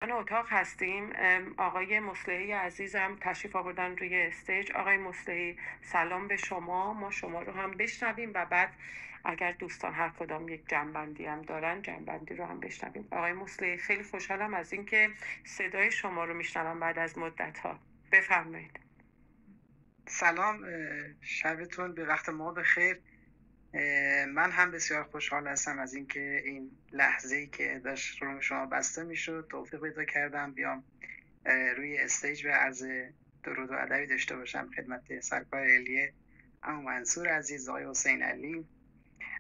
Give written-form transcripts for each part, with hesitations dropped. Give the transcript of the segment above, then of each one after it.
من اتاق هستیم. آقای مصلحی عزیزم تشریف آوردن روی استیج. آقای مصلحی سلام به شما. ما شما رو هم بشنویم و بعد اگر دوستان هر کدام یک جنبندی هم دارن جنبندی رو هم بشنویم. آقای مصلحی خیلی خوشحالم از اینکه صدای شما رو میشنوم بعد از مدت ها. بفرمایید. سلام، شبتون به وقت ما بخیر. من هم بسیار خوشحال هستم از اینکه این لحظه‌ای که داشت روی شما بسته میشد توفیق پیدا کردم بیام روی استیج و عرض درود و ادبی داشته باشم خدمت سرکار علیه عمو منصور عزیز، آقای حسین علی،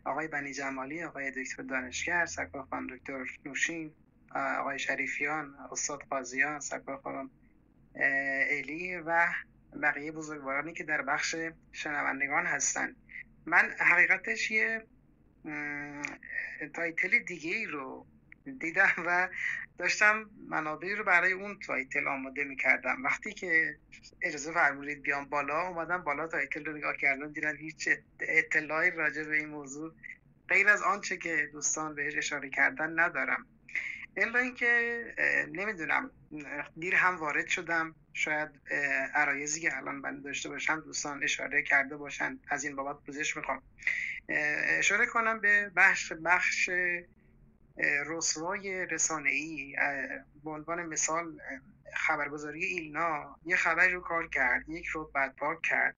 آقای بنی جمالی، آقای دکتر دانشگر، سرکار خانم دکتر نوشین، آقای شریفیان، استاد قاضیان، سرکار خانم الی و بقیه بزرگوارانی که در بخش شنوندگان هستن. من حقیقتش یه تایتل دیگه ای رو دیدم و داشتم منابعی رو برای اون تایتل آماده میکردم. وقتی که اجازه فرمودید بیام بالا، اومدم بالا تایتل رو نگاه کردم، دیدم هیچ اطلاعی راجع به این موضوع غیر از آنچه که دوستان بهش اشاره کردن ندارم. الا اینکه نمیدونم، دیر هم وارد شدم، شاید عرایزی که الان من داشته باشم دوستان اشاره کرده باشن، از این بابت پوزش میخوام. اشاره کنم به بخش رسوای رسانه‌ای. به عنوان مثال خبرگزاری ایلنا یه خبری رو کار کرد، یک رو بعد پاک کرد.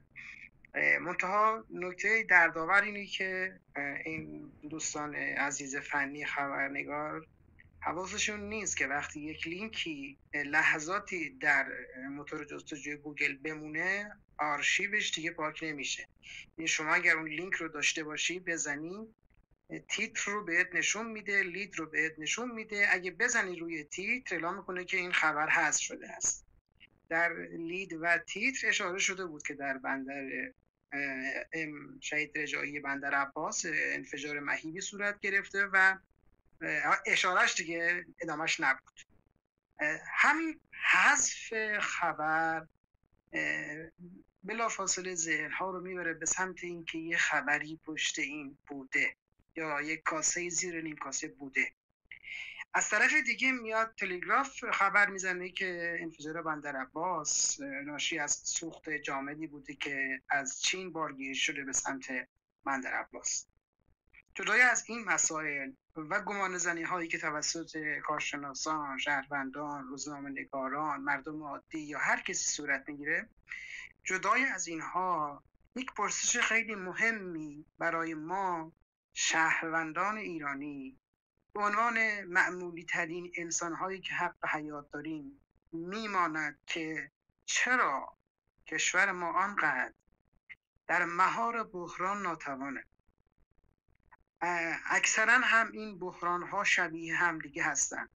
منتها نکته دردآور اینه که این دوستان عزیز فنی خبرنگار حواسشون نیست که وقتی یک لینکی لحظاتی در موتور جستجوی گوگل بمونه، آرشیوش دیگه پاک نمیشه. این شما اگر اون لینک رو داشته باشی بزنی، تیتر رو بهت نشون میده، لید رو بهت نشون میده. اگه بزنی روی تیتر اعلام میکنه که این خبر حذف شده است. در لید و تیتر اشاره شده بود که در بندر شهید رجایی بندر عباس انفجار مهیبی صورت گرفته و اشارهش دیگه ادامهش نبود. همین حذف خبر بلافاصله ذهن‌ها رو میبره به سمت اینکه یه خبری پشت این بوده یا یک کاسه زیر نیم کاسه بوده. از طرف دیگه میاد تلگراف خبر میزنه که انفجار بندر عباس ناشی از سوخت جامدی بوده که از چین بارگیری شده به سمت بندر عباس. جدای از این مسائل و گمانه‌زنی هایی که توسط کارشناسان، شهروندان، روزنامه‌نگاران، مردم عادی یا هر کسی صورت میگیره، جدای از اینها یک پرسش خیلی مهمی برای ما شهروندان ایرانی به عنوان معمولی ترین انسان هایی که حق حیات داریم میماند که چرا کشور ما آنقدر در مهار بحران ناتوانه. اکثرا هم این بحران ها شبیه هم دیگه هستن.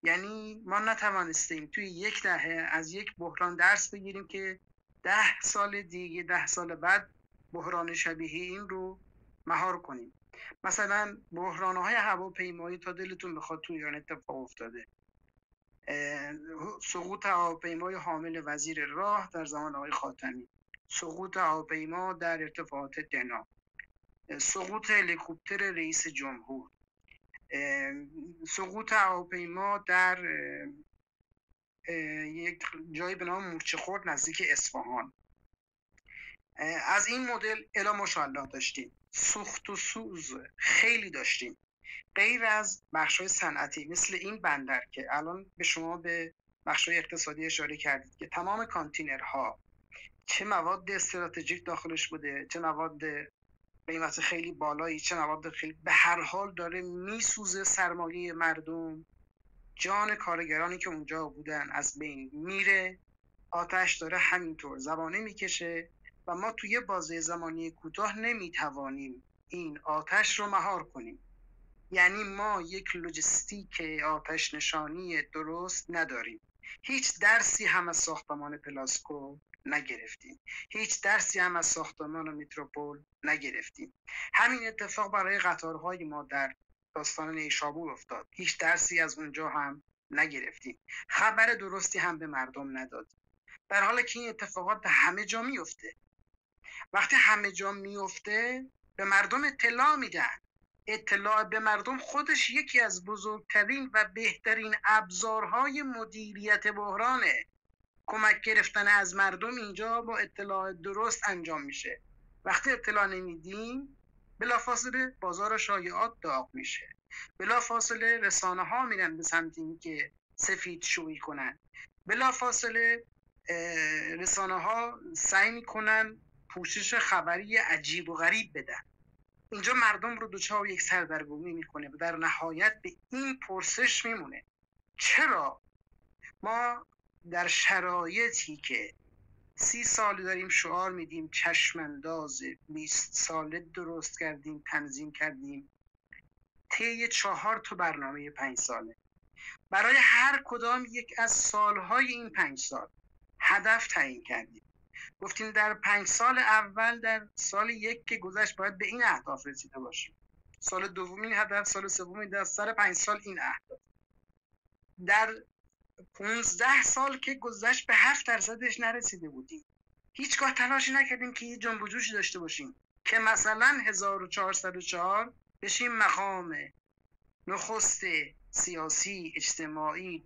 یعنی ما نتوانستیم توی یک دهه از یک بحران درس بگیریم که 10 سال دیگه، 10 سال بعد بحران شبیه این رو مهار کنیم. مثلا بحران های هواپیمایی تا دلتون بخواد توی ایران اتفاق افتاده. سقوط هواپیمای حامل وزیر راه در زمان آقای خاتمی، سقوط هواپیما در ارتفاعات دنا، سقوط هلیکوپتر رئیس جمهور، سقوط هواپیما در یک جایی به نام مورچه خورد نزدیک اصفهان. از این مدل الا ماشاءالله داشتیم. سوخت و سوز خیلی داشتیم، غیر از بخش‌های صنعتی مثل این بندر که الان به شما به بخش‌های اقتصادی اشاره کردید که تمام کانتینرها چه مواد استراتژیک داخلش بوده، چه مواد قیمت خیلی بالایی، چه مواد خیلی، به هر حال داره میسوزه. سرمایه مردم، جان کارگرانی که اونجا بودن از بین میره. آتش داره همینطور زبانه میکشه و ما توی بازه زمانی کوتاه نمیتوانیم این آتش رو مهار کنیم. یعنی ما یک لوجستیک آتش نشانی درست نداریم. هیچ درسی هم از ساختمان پلاسکو نگرفتیم، هیچ درسی هم از ساختمان متروپول نگرفتیم. همین اتفاق برای قطارهای ما در داستان نیشابور افتاد، هیچ درسی از اونجا هم نگرفتیم، خبر درستی هم به مردم نداد. در حالی که این اتفاقات به همه جا میفته. وقتی همه جا میفته به مردم اطلاع میدن، اطلاع به مردم خودش یکی از بزرگترین و بهترین ابزارهای مدیریت بحرانه. کمک گرفتن از مردم اینجا با اطلاع درست انجام میشه. وقتی اطلاع نمیدیم بلافاصله بازار شایعات داغ میشه، بلافاصله رسانه ها میرن به سمت اینکه سفید شویی کنن، بلافاصله رسانه ها سعی میکنن پوشش خبری عجیب و غریب بدن. اینجا مردم رو دچار یک سردرگمی میکنه و در نهایت به این پرسش میمونه چرا ما در شرایطی که 30 سال داریم شعار میدیم چشمانداز 20 ساله درست کردیم، تنظیم کردیم، طی 4 تا برنامه 5 ساله برای هر کدام یک از سالهای این 5 سال هدف تعیین کردیم. گفتیم در 5 سال اول، در سال 1 که گذشت باید به این اهداف رسیده باشیم، سال دوم این هدف، سال سوم این، در سر 5 سال این اهداف. در 15 سال که گذشت به 7% نرسیده بودیم. هیچگاه تلاشی نکردیم که یه جنب و جوشی داشته باشیم که مثلا 1404 بشیم مقام نخست سیاسی، اجتماعی،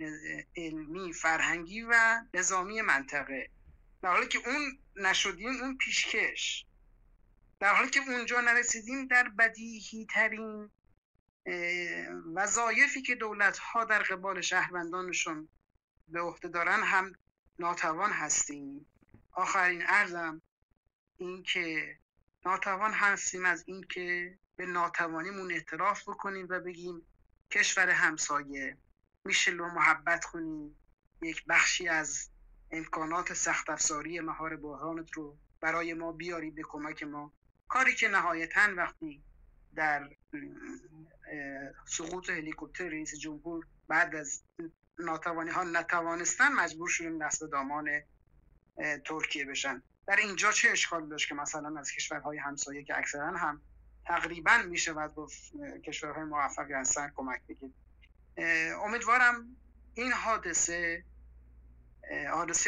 علمی، فرهنگی و نظامی منطقه. در حالی که اون نشدیم، اون پیشکش، در حالی که اونجا نرسیدیم، در بدیهی ترین وظایفی که دولت ها در قبال شهروندانشون به عهده دارن هم ناتوان هستیم. آخرین عرضم این که ناتوان هستیم از این که به ناتوانیمون اعتراف بکنیم و بگیم کشور همسایه میشه لو محبت کنیم، یک بخشی از امکانات سخت افزاری مهار بحرانت رو برای ما بیاری به کمک ما. کاری که نهایتاً وقتی در سقوط هلیکوپتر رئیس جمهور بعد از ناتوانی ها نتوانستن، مجبور شدیم دست دامان ترکیه بشن. در اینجا چه اشکال داشت که مثلا از کشورهای همسایه که اکثرا هم تقریبا میشه و گفت کشورهای موفقی هستن کمک بگید. امیدوارم این حادثه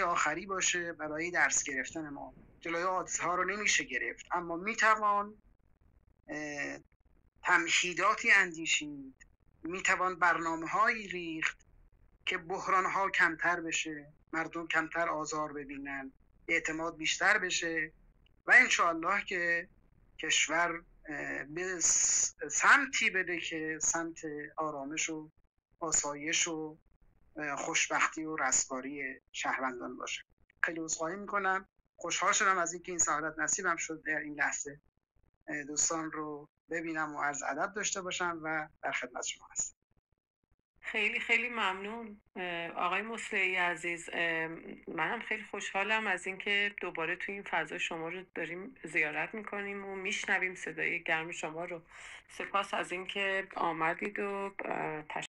آخری باشه برای درس گرفتن ما. جلوی حادثه ها رو نمیشه گرفت، اما میتوان تمهیداتی اندیشید، میتوان برنامه هایی ریخت که بحران ها کمتر بشه، مردم کمتر آزار ببینن، اعتماد بیشتر بشه و انشاءالله که کشور به سمتی بده که سمت آرامش و آسایش و خوشبختی و رستگاری شهروندان باشه. خیلی عذرخواهی میکنم. خوشحال شدم از اینکه این سعادت نصیبم شد در این لحظه دوستان رو ببینم و عرض ادب داشته باشم و در خدمت شما هستم. خیلی خیلی ممنون آقای مصلحی عزیز. منم خیلی خوشحالم از اینکه دوباره تو این فضا شما رو داریم زیارت میکنیم و میشنویم صدای گرم شما رو. سپاس از اینکه آمدید و